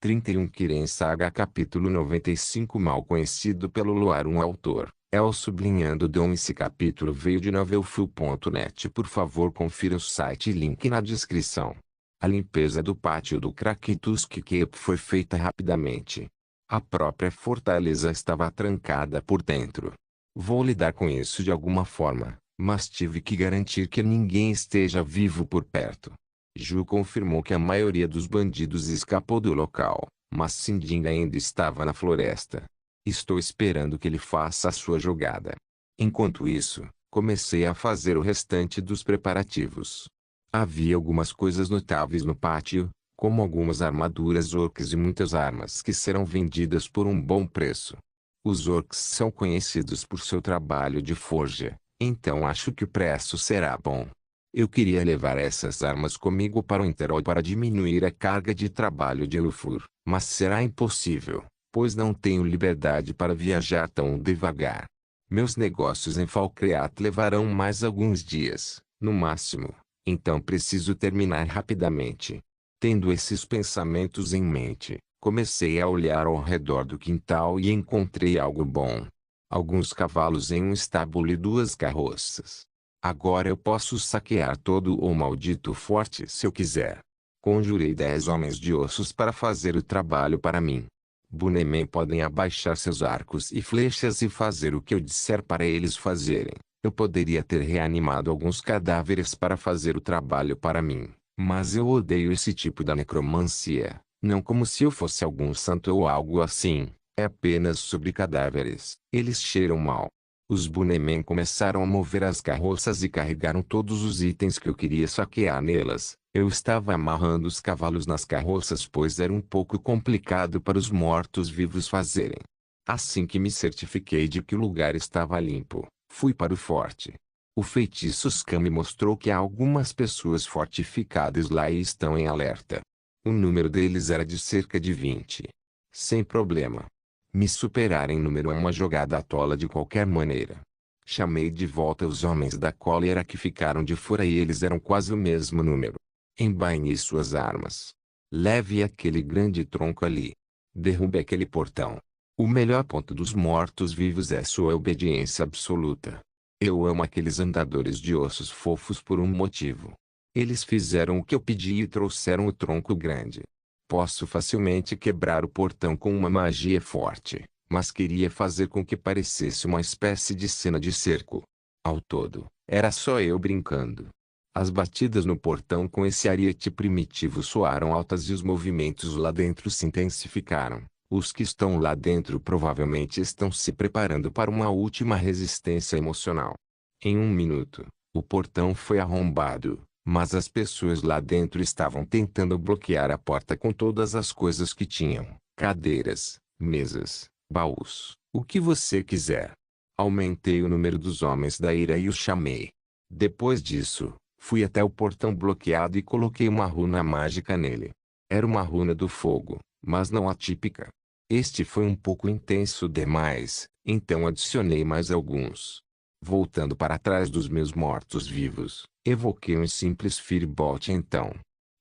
31 Kiren Saga Capítulo 95 Mal conhecido pelo Luar. Um autor, El sublinhando Dom. Esse capítulo veio de novelfull.net. Por favor confira o site e link na descrição. A limpeza do pátio do Krakatusk Keep foi feita rapidamente. A própria fortaleza estava trancada por dentro. Vou lidar com isso de alguma forma, mas tive que garantir que ninguém esteja vivo por perto. Ju confirmou que a maioria dos bandidos escapou do local, mas Sinding ainda estava na floresta. Estou esperando que ele faça a sua jogada. Enquanto isso, comecei a fazer o restante dos preparativos. Havia algumas coisas notáveis no pátio, como algumas armaduras orcs e muitas armas que serão vendidas por um bom preço. Os orcs são conhecidos por seu trabalho de forja, então acho que o preço será bom. Eu queria levar essas armas comigo para o Interol para diminuir a carga de trabalho de Lufur, mas será impossível, pois não tenho liberdade para viajar tão devagar. Meus negócios em Falkreath levarão mais alguns dias, no máximo, então preciso terminar rapidamente. Tendo esses pensamentos em mente, comecei a olhar ao redor do quintal e encontrei algo bom. Alguns cavalos em um estábulo e 2 carroças. Agora eu posso saquear todo o maldito forte se eu quiser. Conjurei 10 homens de ossos para fazer o trabalho para mim. Bunemen podem abaixar seus arcos e flechas e fazer o que eu disser para eles fazerem. Eu poderia ter reanimado alguns cadáveres para fazer o trabalho para mim, mas eu odeio esse tipo da necromancia, não como se eu fosse algum santo ou algo assim, é apenas sobre cadáveres. Eles cheiram mal. Os Bunemen começaram a mover as carroças e carregaram todos os itens que eu queria saquear nelas. Eu estava amarrando os cavalos nas carroças pois era um pouco complicado para os mortos-vivos fazerem. Assim que me certifiquei de que o lugar estava limpo, fui para o forte. O feitiço Scam me mostrou que há algumas pessoas fortificadas lá e estão em alerta. O número deles era de cerca de 20. Sem problema. Me superar em número é uma jogada tola de qualquer maneira. Chamei de volta os homens da cólera que ficaram de fora e eles eram quase o mesmo número. Embainhe suas armas. Leve aquele grande tronco ali. Derrube aquele portão. O melhor ponto dos mortos-vivos é sua obediência absoluta. Eu amo aqueles andadores de ossos fofos por um motivo. Eles fizeram o que eu pedi e trouxeram o tronco grande. Posso facilmente quebrar o portão com uma magia forte, mas queria fazer com que parecesse uma espécie de cena de cerco. Ao todo, era só eu brincando. As batidas no portão com esse ariete primitivo soaram altas e os movimentos lá dentro se intensificaram. Os que estão lá dentro provavelmente estão se preparando para uma última resistência emocional. Em 1 minuto, o portão foi arrombado. Mas as pessoas lá dentro estavam tentando bloquear a porta com todas as coisas que tinham. Cadeiras, mesas, baús, o que você quiser. Aumentei o número dos homens da ira e os chamei. Depois disso, fui até o portão bloqueado e coloquei uma runa mágica nele. Era uma runa do fogo, mas não atípica. Este foi um pouco intenso demais, então adicionei mais alguns. Voltando para trás dos meus mortos-vivos, evoquei um simples Firebolt então.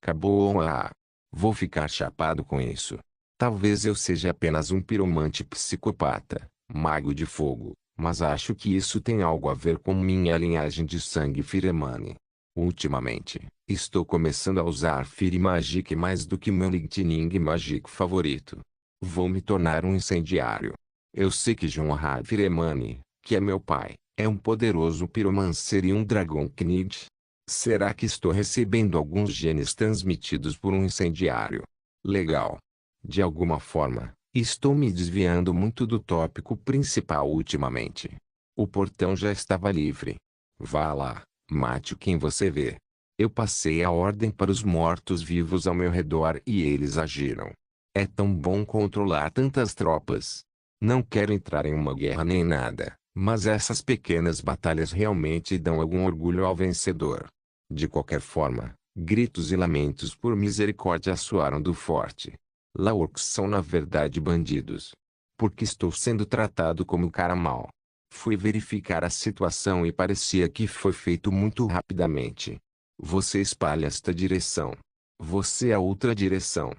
Acabou lá. Vou ficar chapado com isso. Talvez eu seja apenas um piromante psicopata, mago de fogo, mas acho que isso tem algo a ver com minha linhagem de sangue Firemani. Ultimamente, estou começando a usar Fire Magic mais do que meu Lightning Magic favorito. Vou me tornar um incendiário. Eu sei que Jonrad Firemani, que é meu pai, é um poderoso piromancer e um dragão Knid. Será que estou recebendo alguns genes transmitidos por um incendiário? Legal. De alguma forma, estou me desviando muito do tópico principal ultimamente. O portão já estava livre. Vá lá, mate quem você vê. Eu passei a ordem para os mortos-vivos ao meu redor e eles agiram. É tão bom controlar tantas tropas. Não quero entrar em uma guerra nem nada. Mas essas pequenas batalhas realmente dão algum orgulho ao vencedor. De qualquer forma, gritos e lamentos por misericórdia soaram do forte. Laorcs são na verdade bandidos. Porque estou sendo tratado como cara mau. Fui verificar a situação e parecia que foi feito muito rapidamente. Você espalha esta direção. Você a outra direção.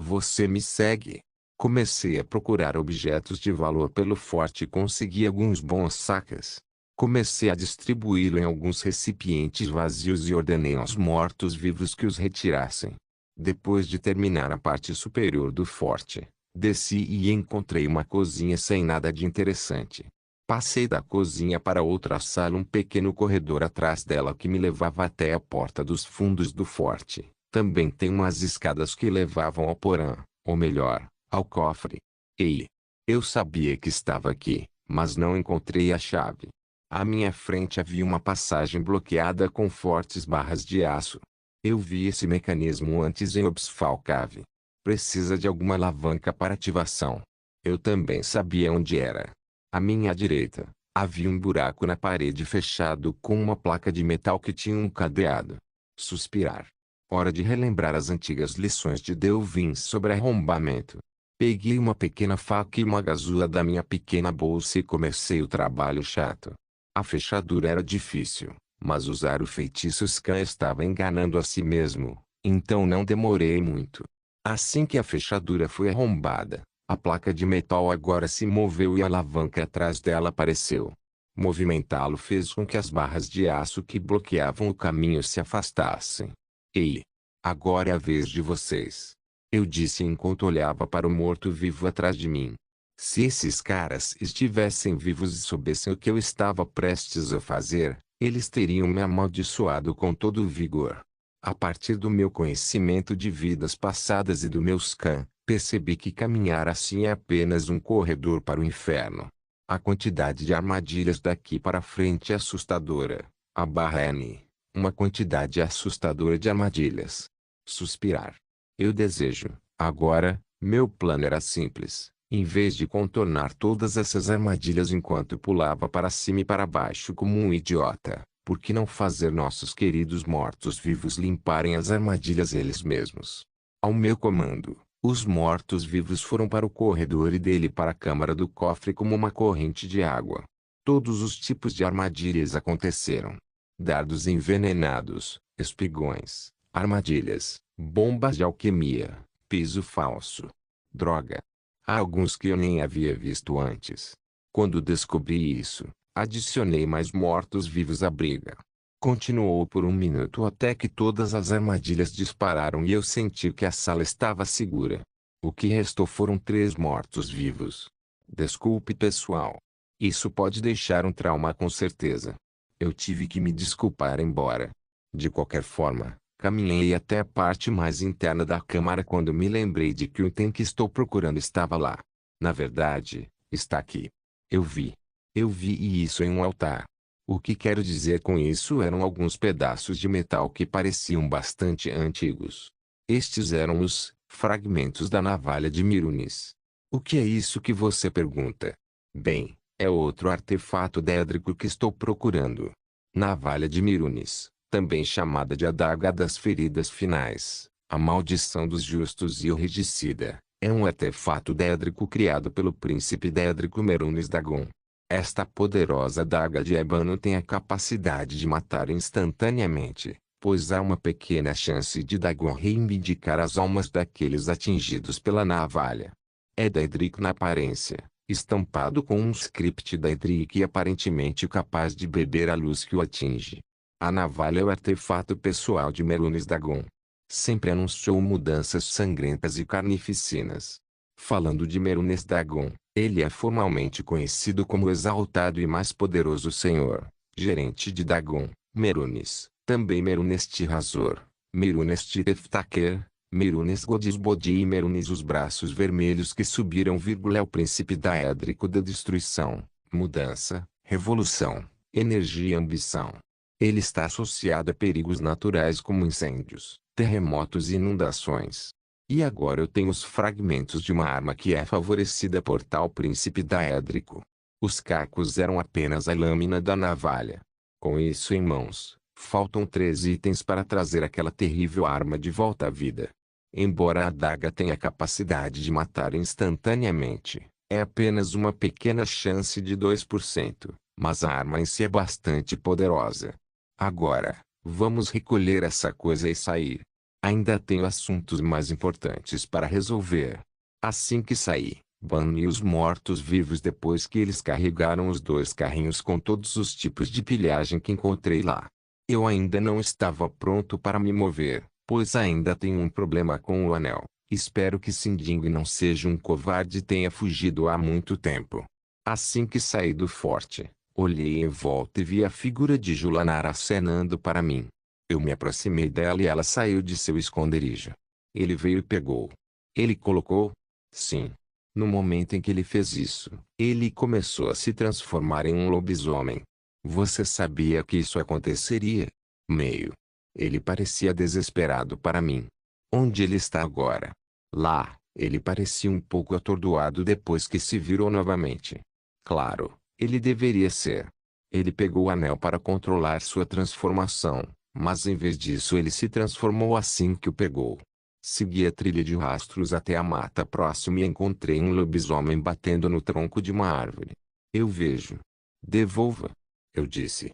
Você me segue? Comecei a procurar objetos de valor pelo forte e consegui alguns bons sacas. Comecei a distribuí-lo em alguns recipientes vazios e ordenei aos mortos-vivos que os retirassem. Depois de terminar a parte superior do forte, desci e encontrei uma cozinha sem nada de interessante. Passei da cozinha para outra sala, um pequeno corredor atrás dela que me levava até a porta dos fundos do forte. Também tem umas escadas que levavam ao porão, ou melhor, ao cofre. Ei! Eu sabia que estava aqui, mas não encontrei a chave. À minha frente havia uma passagem bloqueada com fortes barras de aço. Eu vi esse mecanismo antes em Obsfall Cave. Precisa de alguma alavanca para ativação. Eu também sabia onde era. À minha direita, havia um buraco na parede fechado com uma placa de metal que tinha um cadeado. Suspirar. Hora de relembrar as antigas lições de Delvin sobre arrombamento. Peguei uma pequena faca e uma gazula da minha pequena bolsa e comecei o trabalho chato. A fechadura era difícil, mas usar o feitiço Scan estava enganando a si mesmo, então não demorei muito. Assim que a fechadura foi arrombada, a placa de metal agora se moveu e a alavanca atrás dela apareceu. Movimentá-lo fez com que as barras de aço que bloqueavam o caminho se afastassem. Ei! Agora é a vez de vocês. Eu disse enquanto olhava para o morto-vivo atrás de mim. Se esses caras estivessem vivos e soubessem o que eu estava prestes a fazer, eles teriam me amaldiçoado com todo o vigor. A partir do meu conhecimento de vidas passadas e do meu scan, percebi que caminhar assim é apenas um corredor para o inferno. A quantidade de armadilhas daqui para frente é assustadora. A barra N. Uma quantidade assustadora de armadilhas. Suspirar. Eu desejo. Agora, meu plano era simples. Em vez de contornar todas essas armadilhas enquanto pulava para cima e para baixo como um idiota, por que não fazer nossos queridos mortos-vivos limparem as armadilhas eles mesmos? Ao meu comando, os mortos-vivos foram para o corredor e dele para a câmara do cofre como uma corrente de água. Todos os tipos de armadilhas aconteceram. Dardos envenenados, espigões, armadilhas, bombas de alquimia, piso falso, droga. Há alguns que eu nem havia visto antes. Quando descobri isso, adicionei mais mortos-vivos à briga. Continuou por um minuto até que todas as armadilhas dispararam e eu senti que a sala estava segura. O que restou foram 3 mortos-vivos. Desculpe, pessoal. Isso pode deixar um trauma com certeza. Eu tive que me desculpar embora. De qualquer forma, caminhei até a parte mais interna da câmara quando me lembrei de que o item que estou procurando estava lá. Na verdade, está aqui. Eu vi. Eu vi isso em um altar. O que quero dizer com isso eram alguns pedaços de metal que pareciam bastante antigos. Estes eram os fragmentos da navalha de Mirunis. O que é isso que você pergunta? Bem, é outro artefato dédrico que estou procurando. Navalha de Mirunis, também chamada de Adaga das Feridas Finais, a Maldição dos Justos e o Regicida, é um artefato dédrico criado pelo príncipe dédrico Merunes Dagon. Esta poderosa adaga de ébano tem a capacidade de matar instantaneamente, pois há uma pequena chance de Dagon reivindicar as almas daqueles atingidos pela navalha. É dédrico na aparência, estampado com um script daedric e aparentemente capaz de beber a luz que o atinge. A navalha é o artefato pessoal de Merunes Dagon. Sempre anunciou mudanças sangrentas e carnificinas. Falando de Merunes Dagon, ele é formalmente conhecido como o exaltado e mais poderoso senhor, gerente de Dagon, Merunes, também Merunes Tirrazor, Merunes Tireftaker, Merunes Godisbodi e Merunes os braços vermelhos que subiram, é o príncipe daédrico da destruição, mudança, revolução, energia e ambição. Ele está associado a perigos naturais como incêndios, terremotos e inundações. E agora eu tenho os fragmentos de uma arma que é favorecida por tal príncipe daédrico. Os cacos eram apenas a lâmina da navalha. Com isso em mãos, faltam 3 itens para trazer aquela terrível arma de volta à vida. Embora a adaga tenha a capacidade de matar instantaneamente, é apenas uma pequena chance de 2%, mas a arma em si é bastante poderosa. Agora, vamos recolher essa coisa e sair. Ainda tenho assuntos mais importantes para resolver. Assim que saí, bani os mortos-vivos depois que eles carregaram os 2 carrinhos com todos os tipos de pilhagem que encontrei lá. Eu ainda não estava pronto para me mover, pois ainda tenho um problema com o anel. Espero que Sinding não seja um covarde e tenha fugido há muito tempo. Assim que saí do forte, olhei em volta e vi a figura de Julanar acenando para mim. Eu me aproximei dela e ela saiu de seu esconderijo. Ele veio e pegou. Ele colocou? Sim. No momento em que ele fez isso, ele começou a se transformar em um lobisomem. Você sabia que isso aconteceria? Meio. Ele parecia desesperado para mim. Onde ele está agora? Lá, ele parecia um pouco atordoado depois que se virou novamente. Claro, ele deveria ser. Ele pegou o anel para controlar sua transformação, mas em vez disso ele se transformou assim que o pegou. Segui a trilha de rastros até a mata próxima e encontrei um lobisomem batendo no tronco de uma árvore. Eu vejo. Devolva. Eu disse.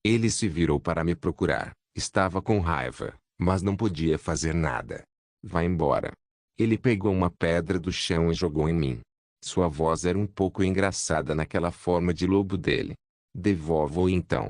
Ele se virou para me procurar. Estava com raiva, mas não podia fazer nada. Vá embora. Ele pegou uma pedra do chão e jogou em mim. Sua voz era um pouco engraçada naquela forma de lobo dele. Devolva-o então.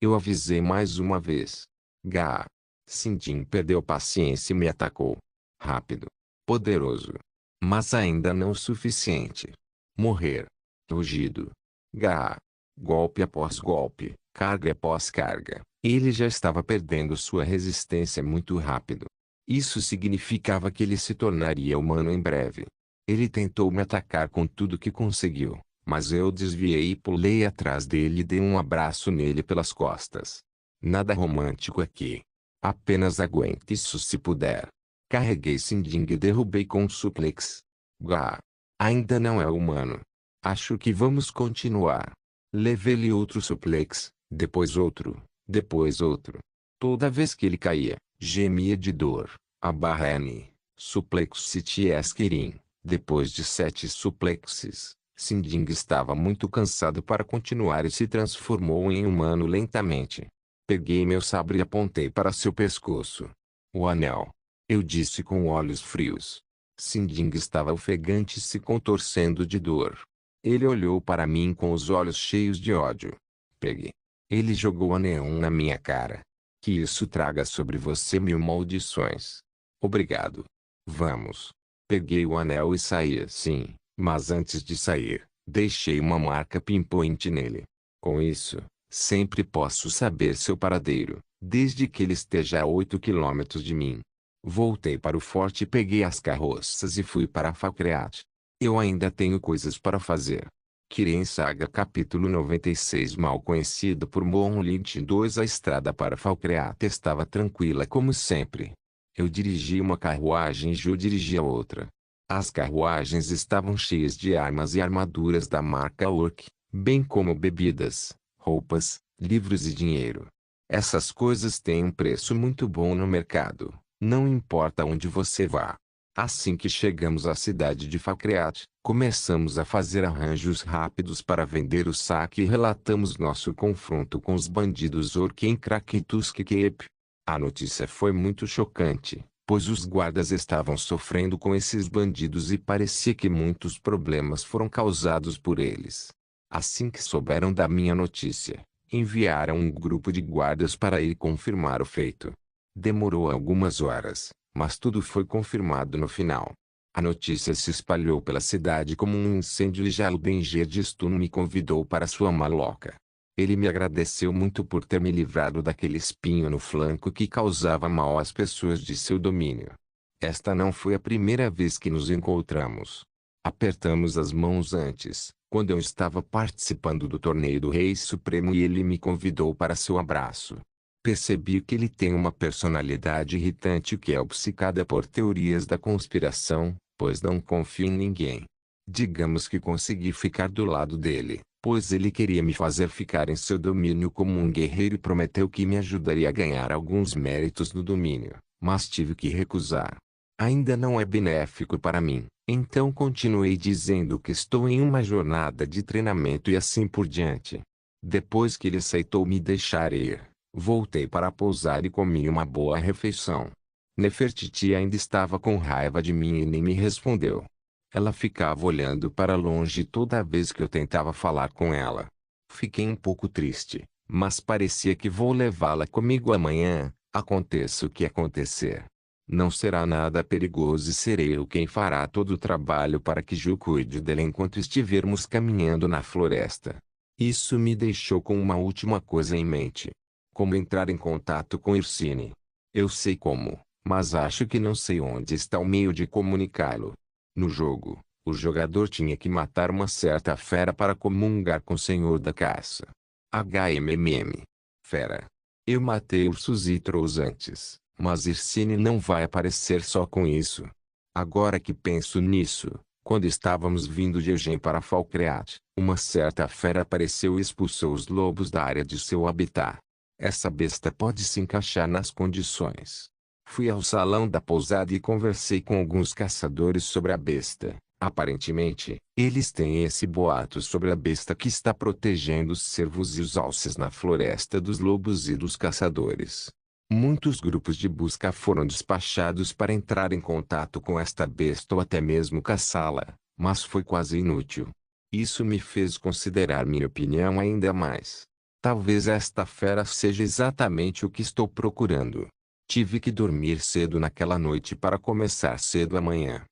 Eu avisei mais uma vez. Gá. Sinding perdeu paciência e me atacou. Rápido. Poderoso. Mas ainda não o suficiente. Morrer. Rugido. Gá. Golpe após golpe, carga após carga. Ele já estava perdendo sua resistência muito rápido. Isso significava que ele se tornaria humano em breve. Ele tentou me atacar com tudo que conseguiu, mas eu desviei e pulei atrás dele e dei um abraço nele pelas costas. Nada romântico aqui. Apenas aguente isso se puder. Carreguei Sinding e derrubei com um suplex. Gá. Ainda não é humano. Acho que vamos continuar. Levei-lhe outro suplex, depois outro, depois outro. Toda vez que ele caía, gemia de dor. A barra N. Suplex City Esquirin. Depois de 7 suplexes, Sinding estava muito cansado para continuar e se transformou em humano lentamente. Peguei meu sabre e apontei para seu pescoço. O anel. Eu disse com olhos frios. Sinding estava ofegante e se contorcendo de dor. Ele olhou para mim com os olhos cheios de ódio. Pegue. Ele jogou o anel na minha cara. Que isso traga sobre você 1000 maldições. Obrigado. Vamos. Peguei o anel e saí sim, mas antes de sair, deixei uma marca pinpoint nele. Com isso, sempre posso saber seu paradeiro, desde que ele esteja a 8 quilômetros de mim. Voltei para o forte e peguei as carroças e fui para Falkreath. Eu ainda tenho coisas para fazer. Kirin Saga Capítulo 96 Mal conhecido por Moonlight 2 A estrada para Falkreath estava tranquila como sempre. Eu dirigi uma carruagem e Ju dirigia outra. As carruagens estavam cheias de armas e armaduras da marca Orc, bem como bebidas, roupas, livros e dinheiro. Essas coisas têm um preço muito bom no mercado, não importa onde você vá. Assim que chegamos à cidade de Falkreath, começamos a fazer arranjos rápidos para vender o saque e relatamos nosso confronto com os bandidos Orc em Krakitusk Cape. A notícia foi muito chocante, pois os guardas estavam sofrendo com esses bandidos e parecia que muitos problemas foram causados por eles. Assim que souberam da minha notícia, enviaram um grupo de guardas para ir confirmar o feito. Demorou algumas horas, mas tudo foi confirmado no final. A notícia se espalhou pela cidade como um incêndio e Jalbenger de Stun me convidou para sua maloca. Ele me agradeceu muito por ter me livrado daquele espinho no flanco que causava mal às pessoas de seu domínio. Esta não foi a primeira vez que nos encontramos. Apertamos as mãos antes, quando eu estava participando do torneio do Rei Supremo e ele me convidou para seu abraço. Percebi que ele tem uma personalidade irritante que é obcecada por teorias da conspiração, pois não confio em ninguém. Digamos que consegui ficar do lado dele, pois ele queria me fazer ficar em seu domínio como um guerreiro e prometeu que me ajudaria a ganhar alguns méritos no domínio, mas tive que recusar. Ainda não é benéfico para mim, então continuei dizendo que estou em uma jornada de treinamento e assim por diante. Depois que ele aceitou me deixar ir, voltei para pousar e comi uma boa refeição. Nefertiti ainda estava com raiva de mim e nem me respondeu. Ela ficava olhando para longe toda vez que eu tentava falar com ela. Fiquei um pouco triste, mas parecia que vou levá-la comigo amanhã, aconteça o que acontecer. Não será nada perigoso e serei eu quem fará todo o trabalho para que Ju cuide dela enquanto estivermos caminhando na floresta. Isso me deixou com uma última coisa em mente. Como entrar em contato com Irsine. Eu sei como, mas acho que não sei onde está o meio de comunicá-lo. No jogo, o jogador tinha que matar uma certa fera para comungar com o Senhor da Caça. HMMM. Fera. Eu matei ursos e trolls antes, mas Irsine não vai aparecer só com isso. Agora que penso nisso, quando estávamos vindo de Eugen para Falcreat, uma certa fera apareceu e expulsou os lobos da área de seu habitat. Essa besta pode se encaixar nas condições. Fui ao salão da pousada e conversei com alguns caçadores sobre a besta. Aparentemente, eles têm esse boato sobre a besta que está protegendo os cervos e os alces na floresta dos lobos e dos caçadores. Muitos grupos de busca foram despachados para entrar em contato com esta besta ou até mesmo caçá-la, mas foi quase inútil. Isso me fez considerar minha opinião ainda mais. Talvez esta fera seja exatamente o que estou procurando. Tive que dormir cedo naquela noite para começar cedo amanhã.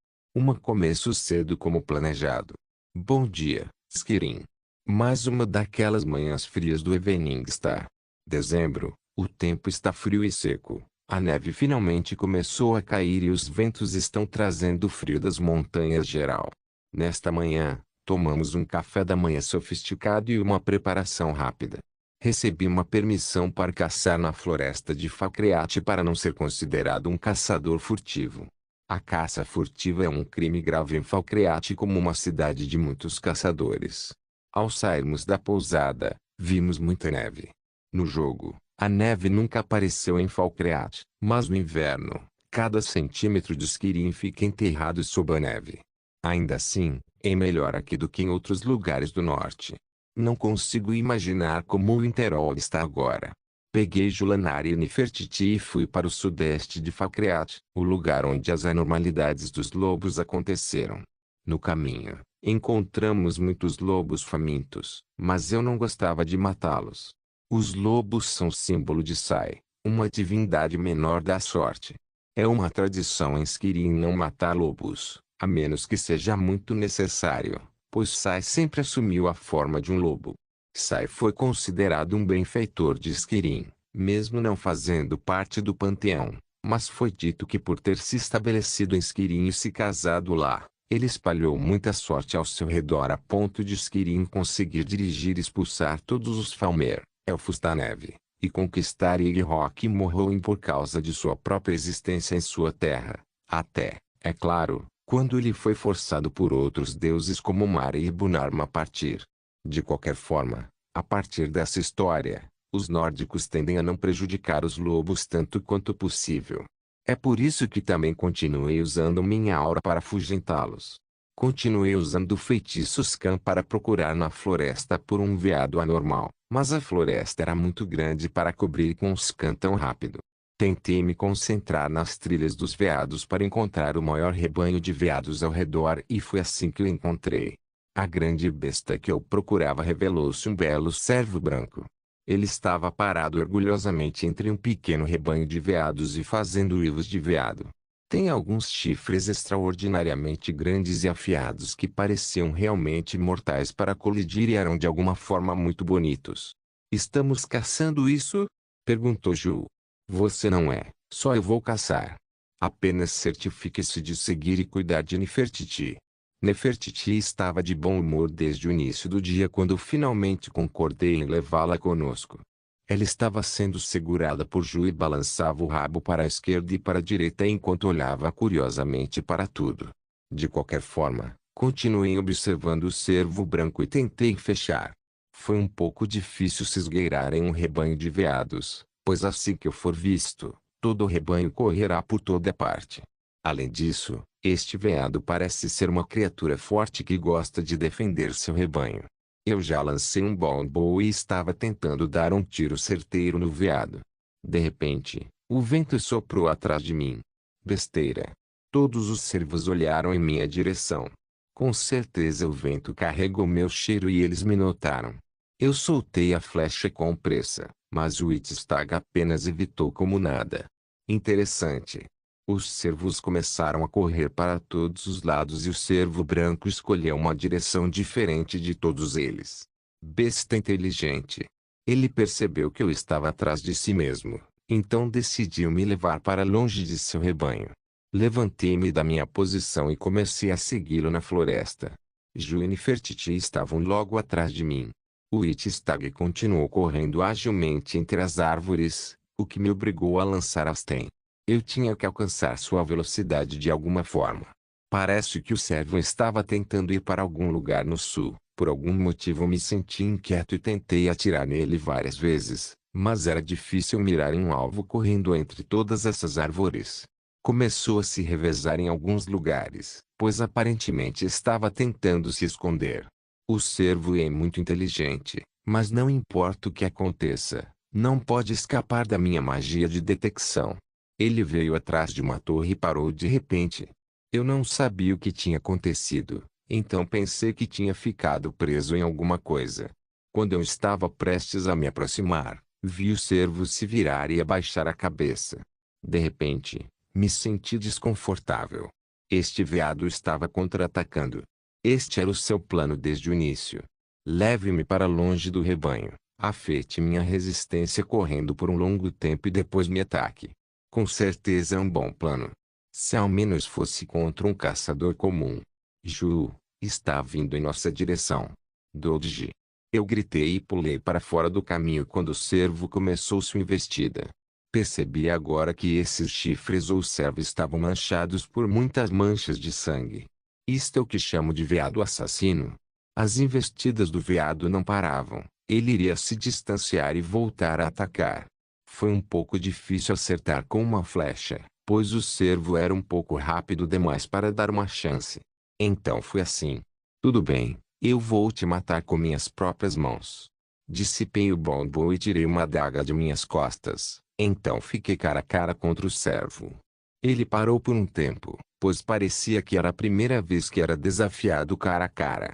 Começo cedo como planejado. Bom dia, Skirin. Mais uma daquelas manhãs frias do Evening Star. Dezembro, o tempo está frio e seco. A neve finalmente começou a cair e os ventos estão trazendo o frio das montanhas geral. Nesta manhã, tomamos um café da manhã sofisticado e uma preparação rápida. Recebi uma permissão para caçar na floresta de Falcreat para não ser considerado um caçador furtivo. A caça furtiva é um crime grave em Falcreat como uma cidade de muitos caçadores. Ao sairmos da pousada, vimos muita neve. No jogo, a neve nunca apareceu em Falcreat, mas no inverno, cada centímetro de Skirin fica enterrado sob a neve. Ainda assim, é melhor aqui do que em outros lugares do norte. Não consigo imaginar como o Winterol está agora. Peguei Julanari e Nefertiti e fui para o sudeste de Falcreat, o lugar onde as anormalidades dos lobos aconteceram. No caminho, encontramos muitos lobos famintos, mas eu não gostava de matá-los. Os lobos são símbolo de Sai, uma divindade menor da sorte. É uma tradição em Skirin não matar lobos, a menos que seja muito necessário, pois Sai sempre assumiu a forma de um lobo. Sai foi considerado um benfeitor de Skirin, mesmo não fazendo parte do panteão, mas foi dito que por ter se estabelecido em Skirin e se casado lá, ele espalhou muita sorte ao seu redor a ponto de Skirin conseguir dirigir e expulsar todos os Falmer, elfos da neve, e conquistar Yggdrasil e Morrowind por causa de sua própria existência em sua terra, até, é claro, quando ele foi forçado por outros deuses como Mari e Bunarma a partir. De qualquer forma, a partir dessa história, os nórdicos tendem a não prejudicar os lobos tanto quanto possível. É por isso que também continuei usando minha aura para afugentá-los. Continuei usando o feitiço Scan para procurar na floresta por um veado anormal, mas a floresta era muito grande para cobrir com um Scan tão rápido. Tentei me concentrar nas trilhas dos veados para encontrar o maior rebanho de veados ao redor e foi assim que o encontrei. A grande besta que eu procurava revelou-se um belo cervo branco. Ele estava parado orgulhosamente entre um pequeno rebanho de veados e fazendo uivos de veado. Tem alguns chifres extraordinariamente grandes e afiados que pareciam realmente mortais para colidir e eram de alguma forma muito bonitos. "Estamos caçando isso?" perguntou Ju. "Você não é, só eu vou caçar. Apenas certifique-se de seguir e cuidar de Nefertiti." Nefertiti estava de bom humor desde o início do dia quando finalmente concordei em levá-la conosco. Ela estava sendo segurada por Ju e balançava o rabo para a esquerda e para a direita enquanto olhava curiosamente para tudo. De qualquer forma, continuei observando o cervo branco e tentei fechar. Foi um pouco difícil se esgueirar em um rebanho de veados, pois assim que eu for visto, todo o rebanho correrá por toda parte. Além disso, este veado parece ser uma criatura forte que gosta de defender seu rebanho. Eu já lancei um bow e estava tentando dar um tiro certeiro no veado. De repente, o vento soprou atrás de mim, Besteira. Todos os servos olharam em minha direção. Com certeza o vento carregou meu cheiro e eles me notaram. Eu soltei a flecha com pressa, mas o Wittstag apenas evitou como nada. Interessante. Os servos começaram a correr para todos os lados e o servo branco escolheu uma direção diferente de todos eles. Besta inteligente. Ele percebeu que eu estava atrás de si mesmo, então decidiu me levar para longe de seu rebanho. Levantei-me da minha posição e comecei a segui-lo na floresta. Ju e Nefertiti estavam logo atrás de mim. O Wittstag continuou correndo agilmente entre as árvores, o que me obrigou a lançar Asten. Eu tinha que alcançar sua velocidade de alguma forma. Parece que o servo estava tentando ir para algum lugar no sul. Por algum motivo me senti inquieto e tentei atirar nele várias vezes, mas era difícil mirar em um alvo correndo entre todas essas árvores. Começou a se revezar em alguns lugares, pois aparentemente estava tentando se esconder. O servo é muito inteligente, mas não importa o que aconteça, não pode escapar da minha magia de detecção. Ele veio atrás de uma torre e parou de repente. Eu não sabia o que tinha acontecido, então pensei que tinha ficado preso em alguma coisa. Quando eu estava prestes a me aproximar, vi o servo se virar e abaixar a cabeça. De repente, me senti desconfortável. Este veado estava contra-atacando. Este era o seu plano desde o início. Leve-me para longe do rebanho, afete minha resistência correndo por um longo tempo e depois me ataque. Com certeza é um bom plano. Se ao menos fosse contra um caçador comum. Ju, está vindo em nossa direção. Dodge. Eu gritei e pulei para fora do caminho quando o servo começou sua investida. Percebi agora que esses chifres ou servo estavam manchados por muitas manchas de sangue. Isto é o que chamo de veado assassino. As investidas do veado não paravam. Ele iria se distanciar e voltar a atacar. Foi um pouco difícil acertar com uma flecha, pois o servo era um pouco rápido demais para dar uma chance. Então foi assim. Tudo bem, eu vou te matar com minhas próprias mãos. Dissipei o bombo e tirei uma adaga de minhas costas. Então fiquei cara a cara contra o servo. Ele parou por um tempo, pois parecia que era a primeira vez que era desafiado cara a cara.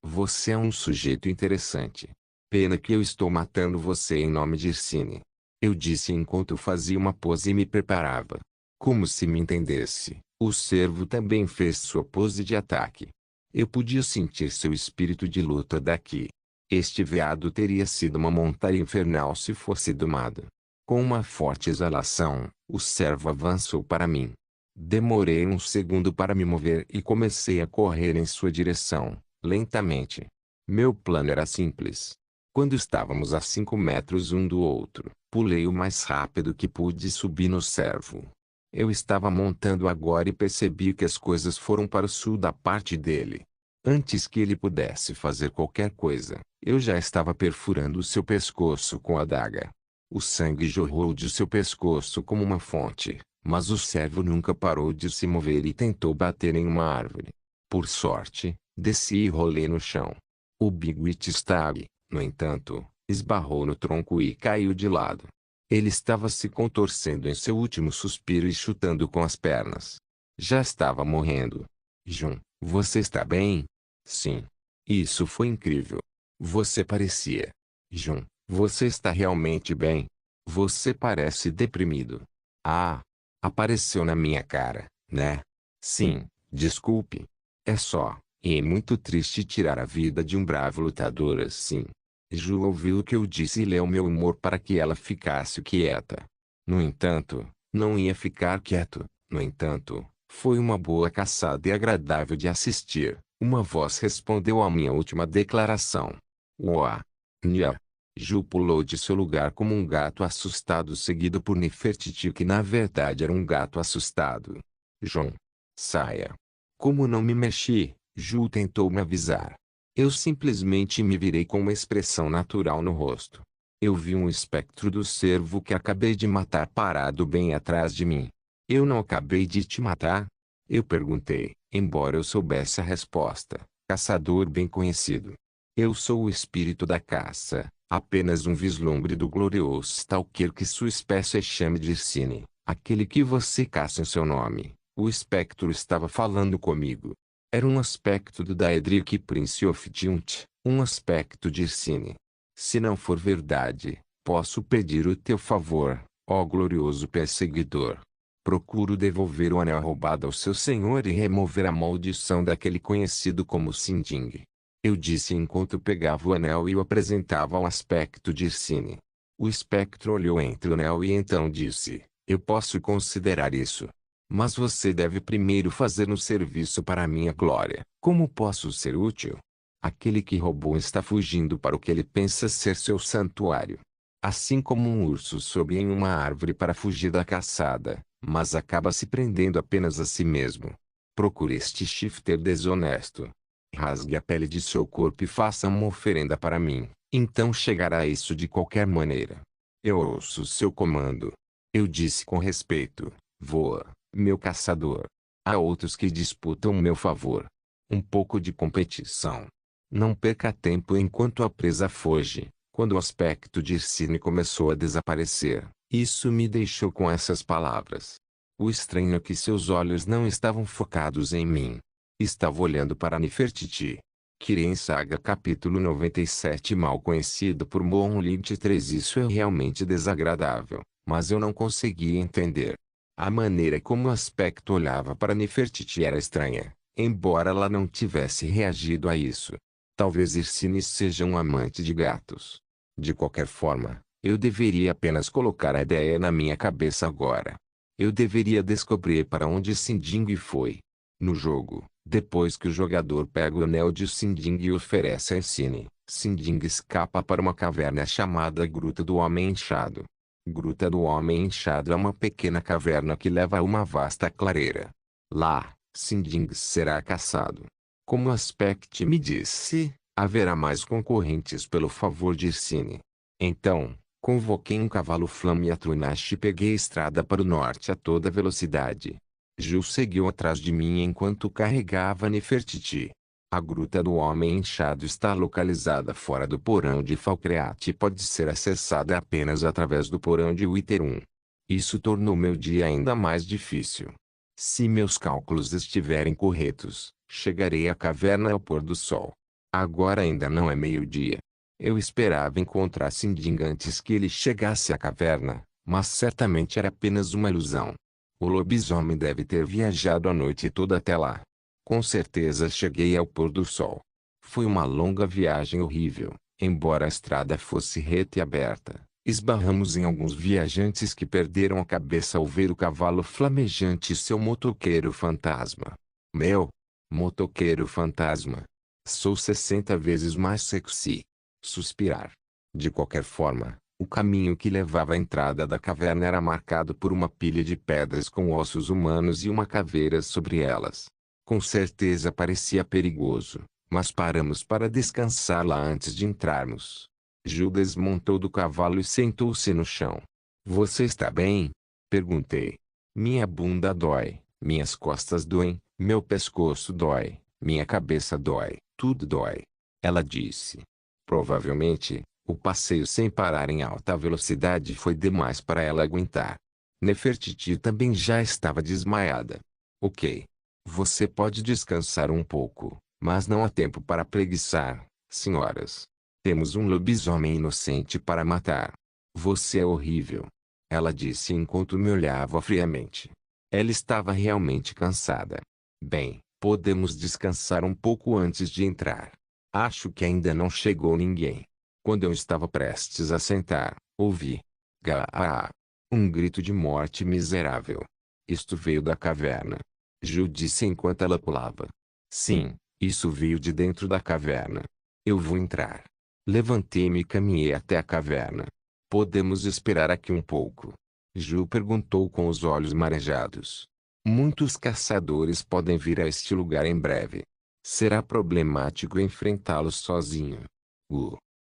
Você é um sujeito interessante. Pena que eu estou matando você em nome de Irsine. Eu disse enquanto fazia uma pose e me preparava. Como se me entendesse, o servo também fez sua pose de ataque. Eu podia sentir seu espírito de luta daqui. Este veado teria sido uma montaria infernal se fosse domado. Com uma forte exalação, o servo avançou para mim. Demorei um segundo para me mover e comecei a correr em sua direção, lentamente. Meu plano era simples. Quando estávamos a 5 metros um do outro, pulei o mais rápido que pude e subi no servo. Eu estava montando agora e percebi que as coisas foram para o sul da parte dele. Antes que ele pudesse fazer qualquer coisa, eu já estava perfurando seu pescoço com a adaga. O sangue jorrou de seu pescoço como uma fonte, mas o servo nunca parou de se mover e tentou bater em uma árvore. Por sorte, desci e rolei no chão. O Big Wittstag, no entanto, esbarrou no tronco e caiu de lado. Ele estava se contorcendo em seu último suspiro e chutando com as pernas. Já estava morrendo. Jun, você está bem? Sim. Isso foi incrível. Você parecia. Jun, você está realmente bem? Você parece deprimido. Ah! Apareceu na minha cara, né? Sim, desculpe. É só. E é muito triste tirar a vida de um bravo lutador assim. Ju ouviu o que eu disse e leu meu humor para que ela ficasse quieta. No entanto, não ia ficar quieto. No entanto, foi uma boa caçada e agradável de assistir. Uma voz respondeu à minha última declaração. Uá! Nia! Ju pulou de seu lugar como um gato assustado seguido por Nefertiti que na verdade era um gato assustado. João! Saia! Como não me mexi, Ju tentou me avisar. Eu simplesmente me virei com uma expressão natural no rosto. Eu vi um espectro do cervo que acabei de matar parado bem atrás de mim. Eu não acabei de te matar? Eu perguntei, embora eu soubesse a resposta. Caçador bem conhecido. Eu sou o espírito da caça, apenas um vislumbre do glorioso stalker que sua espécie chama de Irsine. Aquele que você caça em seu nome. O espectro estava falando comigo. Era um aspecto do Daedric Prince of Dyunt, um aspecto de Irsine. Se não for verdade, posso pedir o teu favor, ó glorioso perseguidor. Procuro devolver o anel roubado ao seu senhor e remover a maldição daquele conhecido como Sinding. Eu disse enquanto pegava o anel e o apresentava ao aspecto de Irsine. O espectro olhou entre o anel e então disse: eu posso considerar isso. Mas você deve primeiro fazer um serviço para a minha glória. Como posso ser útil? Aquele que roubou está fugindo para o que ele pensa ser seu santuário. Assim como um urso sobe em uma árvore para fugir da caçada, mas acaba se prendendo apenas a si mesmo. Procure este shifter desonesto. Rasgue a pele de seu corpo e faça uma oferenda para mim. Então chegará a isso de qualquer maneira. Eu ouço seu comando. Eu disse com respeito: voa, meu caçador. Há outros que disputam meu favor. Um pouco de competição. Não perca tempo enquanto a presa foge. Quando o aspecto de Irsine começou a desaparecer, isso me deixou com essas palavras. O estranho é que seus olhos não estavam focados em mim. Estava olhando para Nefertiti. Kirin Saga capítulo 97 mal conhecido por Monlith 3. Isso é realmente desagradável, mas eu não conseguia entender. A maneira como o aspecto olhava para Nefertiti era estranha, embora ela não tivesse reagido a isso. Talvez Irsine seja um amante de gatos. De qualquer forma, eu deveria apenas colocar a ideia na minha cabeça agora. Eu deveria descobrir para onde Sinding foi. No jogo, depois que o jogador pega o anel de Sinding e oferece a Irsine, Sinding escapa para uma caverna chamada Gruta do Homem Inchado. Gruta do Homem Inchado é uma pequena caverna que leva a uma vasta clareira. Lá, Sinding será caçado. Como o aspecto me disse, haverá mais concorrentes pelo favor de Irsine. Então, convoquei um cavalo flame e a Trunash e peguei a estrada para o norte a toda velocidade. Jul seguiu atrás de mim enquanto carregava Nefertiti. A Gruta do Homem Inchado está localizada fora do porão de Falcreate e pode ser acessada apenas através do porão de Wither 1. Isso tornou meu dia ainda mais difícil. Se meus cálculos estiverem corretos, chegarei à caverna ao pôr do sol. Agora ainda não é meio-dia. Eu esperava encontrar Sinding antes que ele chegasse à caverna, mas certamente era apenas uma ilusão. O lobisomem deve ter viajado a noite toda até lá. Com certeza cheguei ao pôr do sol. Foi uma longa viagem horrível, embora a estrada fosse reta e aberta. Esbarramos em alguns viajantes que perderam a cabeça ao ver o cavalo flamejante e seu motoqueiro fantasma. Meu motoqueiro fantasma. Sou 60 vezes mais sexy. Suspirar. De qualquer forma, o caminho que levava à entrada da caverna era marcado por uma pilha de pedras com ossos humanos e uma caveira sobre elas. Com certeza parecia perigoso, mas paramos para descansar lá antes de entrarmos. Jul desmontou do cavalo e sentou-se no chão. Você está bem? Perguntei. Minha bunda dói, minhas costas doem, meu pescoço dói, minha cabeça dói, tudo dói. Ela disse. Provavelmente, o passeio sem parar em alta velocidade foi demais para ela aguentar. Nefertiti também já estava desmaiada. Ok. Você pode descansar um pouco, mas não há tempo para preguiçar, senhoras. Temos um lobisomem inocente para matar. Você é horrível. Ela disse enquanto me olhava friamente. Ela estava realmente cansada. Bem, podemos descansar um pouco antes de entrar. Acho que ainda não chegou ninguém. Quando eu estava prestes a sentar, ouvi. Gaaa! Um grito de morte miserável. Isto veio da caverna. Ju disse enquanto ela pulava. Sim, isso veio de dentro da caverna. Eu vou entrar. Levantei-me e caminhei até a caverna. Podemos esperar aqui um pouco? Ju perguntou com os olhos marejados. Muitos caçadores podem vir a este lugar em breve. Será problemático enfrentá-los sozinho.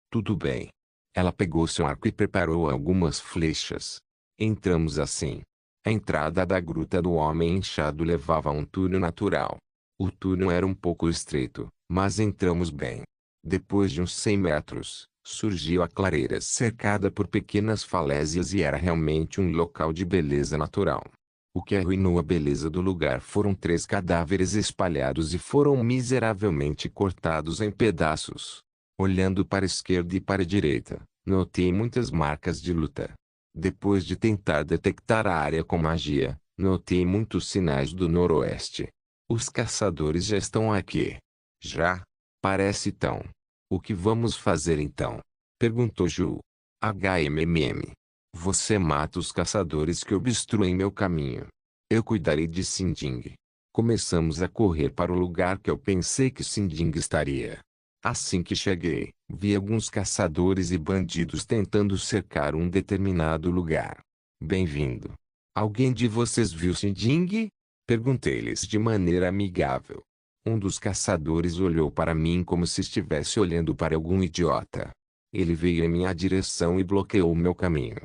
Tudo bem. Ela pegou seu arco e preparou algumas flechas. Entramos assim. A entrada da Gruta do Homem Inchado levava a um túnel natural. O túnel era um pouco estreito, mas entramos bem. Depois de uns 100 metros, Surgiu a clareira cercada por pequenas falésias e era realmente um local de beleza natural. O que arruinou a beleza do lugar foram 3 cadáveres espalhados e foram miseravelmente cortados em pedaços. Olhando para a esquerda e para a direita, notei muitas marcas de luta. Depois de tentar detectar a área com magia, notei muitos sinais do noroeste. Os caçadores já estão aqui. Já? Parece tão. O que vamos fazer então? Perguntou Ju. HMM. Você mata os caçadores que obstruem meu caminho. Eu cuidarei de Sinding. Começamos a correr para o lugar que eu pensei que Sinding estaria. Assim que cheguei, vi alguns caçadores e bandidos tentando cercar um determinado lugar. Bem-vindo. Alguém de vocês viu Sinding? Perguntei-lhes de maneira amigável. Um dos caçadores olhou para mim como se estivesse olhando para algum idiota. Ele veio em minha direção e bloqueou meu caminho.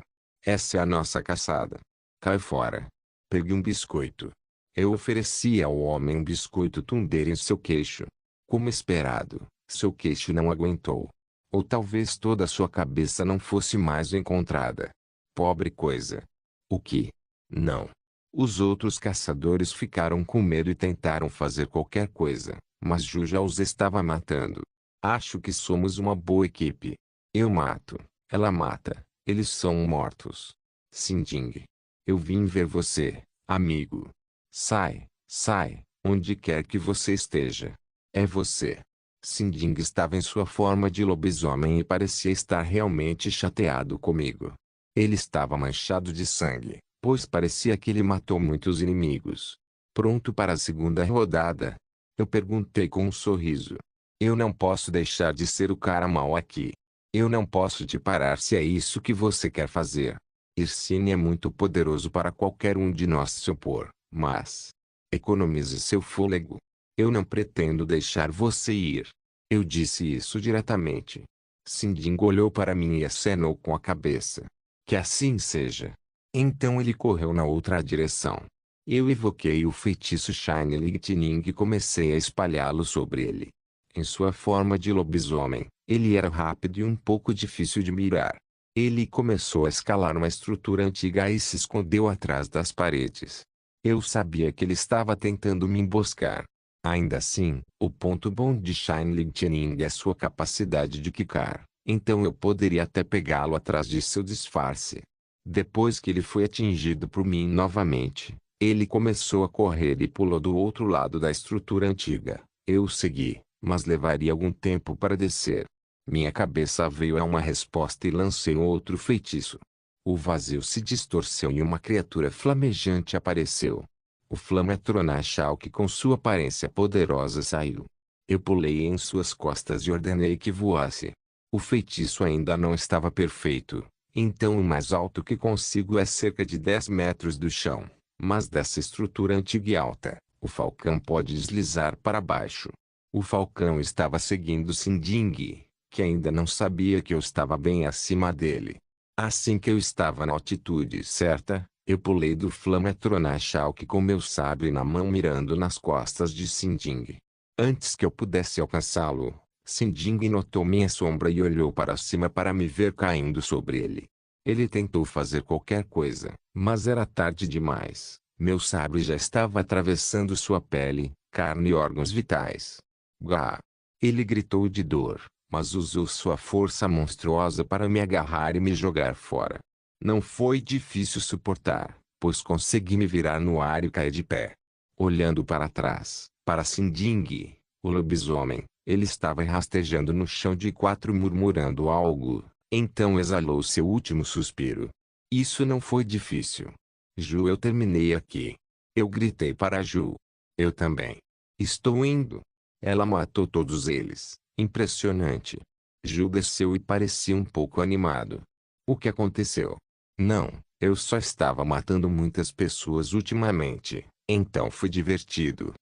Essa é a nossa caçada. Cai fora. Pegue um biscoito. Eu ofereci ao homem um biscoito Thunder em seu queixo. Como esperado, seu queixo não aguentou. Ou talvez toda a sua cabeça não fosse mais encontrada. Pobre coisa. O que? Não. Os outros caçadores ficaram com medo e tentaram fazer qualquer coisa, mas Ju já os estava matando. Acho que somos uma boa equipe. Eu mato, ela mata, eles são mortos. Sinding. Eu vim ver você, amigo. Sai, sai, onde quer que você esteja. É você. Sinding estava em sua forma de lobisomem e parecia estar realmente chateado comigo. Ele estava manchado de sangue, pois parecia que ele matou muitos inimigos. Pronto para a segunda rodada? Eu perguntei com um sorriso. Eu não posso deixar de ser o cara mau aqui. Eu não posso te parar se é isso que você quer fazer. Irsine é muito poderoso para qualquer um de nós se opor, mas economize seu fôlego. Eu não pretendo deixar você ir. Eu disse isso diretamente. Sinding olhou para mim e acenou com a cabeça. Que assim seja. Então ele correu na outra direção. Eu evoquei o feitiço Shine Lightning e comecei a espalhá-lo sobre ele. Em sua forma de lobisomem, ele era rápido e um pouco difícil de mirar. Ele começou a escalar uma estrutura antiga e se escondeu atrás das paredes. Eu sabia que ele estava tentando me emboscar. Ainda assim, o ponto bom de Shine Lightning é sua capacidade de quicar, então eu poderia até pegá-lo atrás de seu disfarce. Depois que ele foi atingido por mim novamente, ele começou a correr e pulou do outro lado da estrutura antiga. Eu o segui, mas levaria algum tempo para descer. Minha cabeça veio a uma resposta e lancei outro feitiço. O vazio se distorceu e uma criatura flamejante apareceu. O Flametronachal que com sua aparência poderosa saiu. Eu pulei em suas costas e ordenei que voasse. O feitiço ainda não estava perfeito, então o mais alto que consigo é cerca de 10 metros do chão, mas dessa estrutura antiga e alta, o falcão pode deslizar para baixo. O falcão estava seguindo Sinding, que ainda não sabia que eu estava bem acima dele. Assim que eu estava na altitude certa, eu pulei do Flametronachal com meu sabre na mão mirando nas costas de Sinding. Antes que eu pudesse alcançá-lo, Sinding notou minha sombra e olhou para cima para me ver caindo sobre ele. Ele tentou fazer qualquer coisa, mas era tarde demais. Meu sabre já estava atravessando sua pele, carne e órgãos vitais. Gá! Ele gritou de dor, mas usou sua força monstruosa para me agarrar e me jogar fora. Não foi difícil suportar, pois consegui me virar no ar e cair de pé. Olhando para trás, para Sinding, o lobisomem, ele estava rastejando no chão de 4 murmurando algo, então exalou seu último suspiro. Isso não foi difícil. Ju, eu terminei aqui. Eu gritei para Ju. Eu também. Estou indo. Ela matou todos eles. Impressionante. Ju desceu e parecia um pouco animado. O que aconteceu? Não, eu só estava matando muitas pessoas ultimamente, então foi divertido.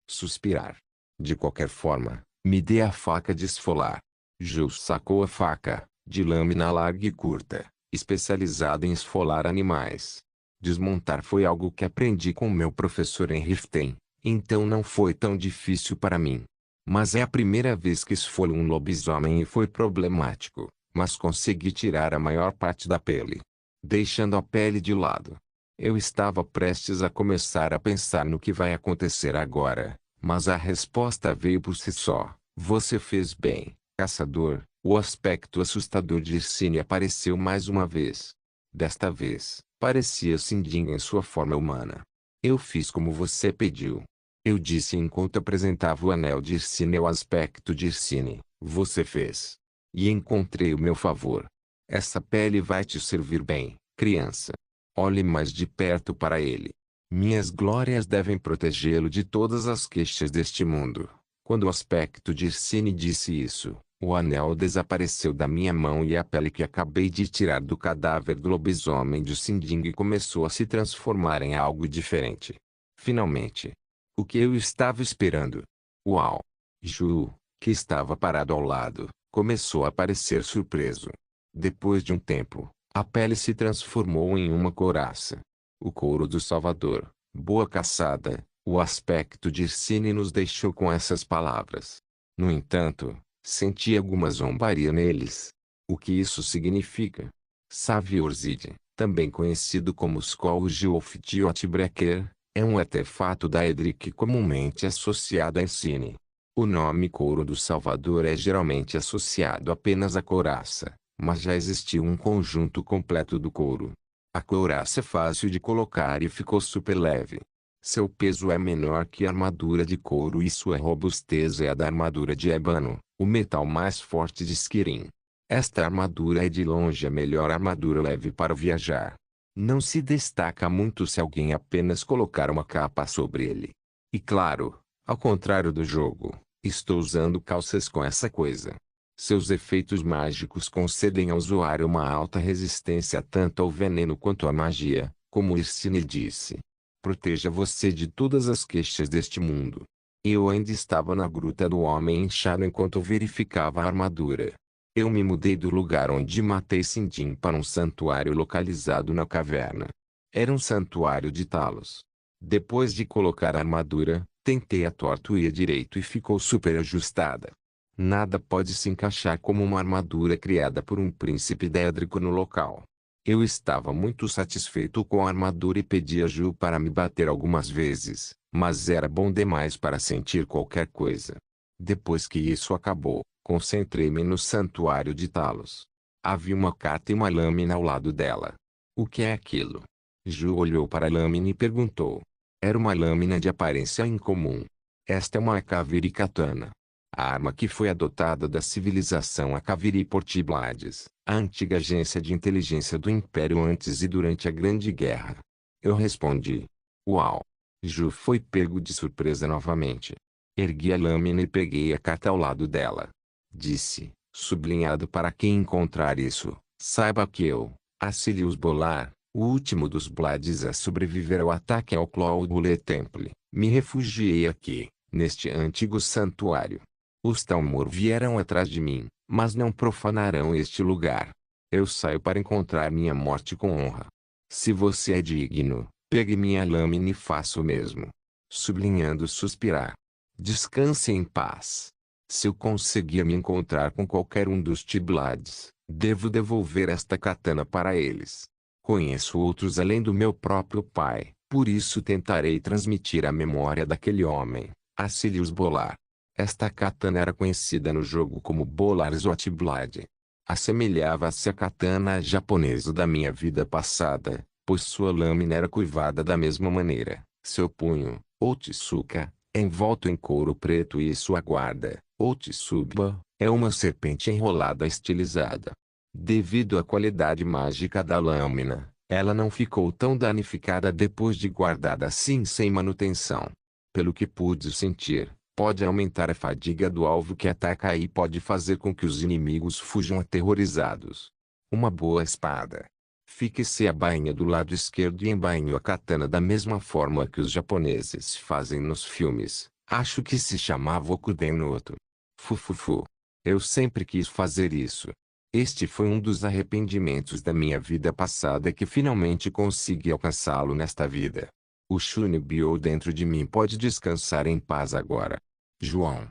Suspirar. De qualquer forma, me dê a faca de esfolar. Ju sacou a faca, de lâmina larga e curta, especializada em esfolar animais. Desmontar foi algo que aprendi com meu professor em Riften, então não foi tão difícil para mim. Mas é a primeira vez que esfolho um lobisomem e foi problemático, mas consegui tirar a maior parte da pele, deixando a pele de lado. Eu estava prestes a começar a pensar no que vai acontecer agora, mas a resposta veio por si só. Você fez bem, caçador. O aspecto assustador de Irsine apareceu mais uma vez. Desta vez, parecia Sinding em sua forma humana. Eu fiz como você pediu. Eu disse enquanto apresentava o anel de Irsine ao aspecto de Irsine. Você fez. E encontrei o meu favor. Essa pele vai te servir bem, criança. Olhe mais de perto para ele. Minhas glórias devem protegê-lo de todas as queixas deste mundo. Quando o aspecto de Irsine disse isso, o anel desapareceu da minha mão e a pele que acabei de tirar do cadáver do lobisomem de Sinding começou a se transformar em algo diferente. Finalmente. O que eu estava esperando? Uau! Ju, que estava parado ao lado, começou a parecer surpreso. Depois de um tempo, a pele se transformou em uma couraça. O couro do Salvador, boa caçada. O aspecto de Irsine nos deixou com essas palavras. No entanto, senti alguma zombaria neles. O que isso significa? Saviorzid, também conhecido como Skoljilftiotbreaker, é um artefato da Edric comumente associado a Irsine. O nome couro do Salvador é geralmente associado apenas à couraça, mas já existiu um conjunto completo do couro. A couraça é fácil de colocar e ficou super leve. Seu peso é menor que a armadura de couro e sua robustez é a da armadura de ébano, o metal mais forte de Skirin. Esta armadura é de longe a melhor armadura leve para viajar. Não se destaca muito se alguém apenas colocar uma capa sobre ele. E claro, ao contrário do jogo, estou usando calças com essa coisa. Seus efeitos mágicos concedem ao usuário uma alta resistência tanto ao veneno quanto à magia, como Irsine disse. Proteja você de todas as queixas deste mundo. Eu ainda estava na gruta do homem inchado enquanto verificava a armadura. Eu me mudei do lugar onde matei Sinding para um santuário localizado na caverna. Era um santuário de Talos. Depois de colocar a armadura, tentei a torto e a direito e ficou super ajustada. Nada pode se encaixar como uma armadura criada por um príncipe dédrico no local. Eu estava muito satisfeito com a armadura e pedi a Ju para me bater algumas vezes, mas era bom demais para sentir qualquer coisa. Depois que isso acabou, concentrei-me no santuário de Talos. Havia uma carta e uma lâmina ao lado dela. O que é aquilo? Ju olhou para a lâmina e perguntou. Era uma lâmina de aparência incomum. Esta é uma Akaviri Katana. A arma que foi adotada da civilização Akaviri por Tiblades, a antiga agência de inteligência do Império antes e durante a Grande Guerra. Eu respondi. Uau! Ju foi pego de surpresa novamente. Ergui a lâmina e peguei a carta ao lado dela. Disse, sublinhado para quem encontrar isso, saiba que eu, Acilius Bolar, o último dos Blades a sobreviver ao ataque ao Cloudhule Temple, me refugiei aqui, neste antigo santuário. Os Talmor vieram atrás de mim, mas não profanarão este lugar. Eu saio para encontrar minha morte com honra. Se você é digno, pegue minha lâmina e faça o mesmo. Sublinhando suspirar. Descanse em paz. Se eu conseguir me encontrar com qualquer um dos Tiblades, devo devolver esta katana para eles. Conheço outros além do meu próprio pai, por isso tentarei transmitir a memória daquele homem, Acilius Bolar. Esta katana era conhecida no jogo como Bolar Zotblade. Assemelhava-se à katana japonesa da minha vida passada, pois sua lâmina era curvada da mesma maneira. Seu punho, Otsuka, envolto em couro preto e sua guarda, Otsuba, é uma serpente enrolada estilizada. Devido à qualidade mágica da lâmina, ela não ficou tão danificada depois de guardada assim sem manutenção. Pelo que pude sentir, pode aumentar a fadiga do alvo que ataca e pode fazer com que os inimigos fujam aterrorizados. Uma boa espada. Fique-se a bainha do lado esquerdo e embainhe a katana da mesma forma que os japoneses fazem nos filmes. Acho que se chamava Okuden no outro. Fufufu. Eu sempre quis fazer isso. Este foi um dos arrependimentos da minha vida passada que finalmente consegui alcançá-lo nesta vida. O Shunibyo dentro de mim pode descansar em paz agora. João.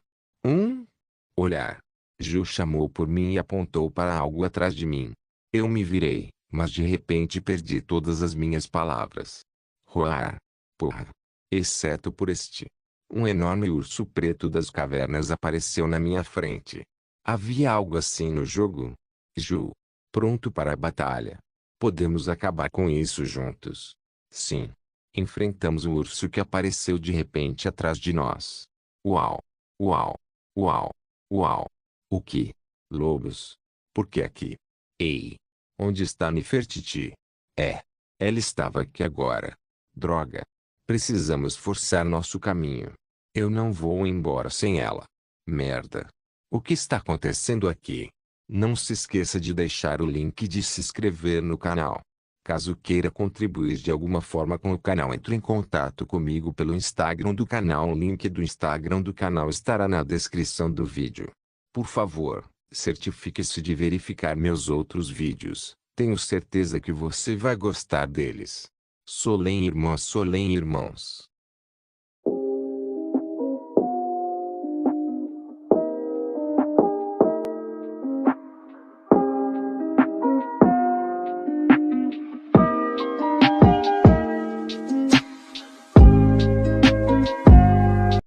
Olhar. Ju chamou por mim e apontou para algo atrás de mim. Eu me virei, mas de repente perdi todas as minhas palavras. Roar. Porra. Exceto por este. Um enorme urso preto das cavernas apareceu na minha frente. Havia algo assim no jogo? Ju. Pronto para a batalha. Podemos acabar com isso juntos. Sim. Enfrentamos o urso que apareceu de repente atrás de nós. Uau. Uau. Uau. Uau. O que? Lobos. Por que aqui? Ei. Onde está Nefertiti? Ela estava aqui agora. Droga. Precisamos forçar nosso caminho. Eu não vou embora sem ela. Merda. O que está acontecendo aqui? Não se esqueça de deixar o link de se inscrever no canal. Caso queira contribuir de alguma forma com o canal, entre em contato comigo pelo Instagram do canal. O link do Instagram do canal estará na descrição do vídeo. Por favor, certifique-se de verificar meus outros vídeos. Tenho certeza que você vai gostar deles. Solem irmãos.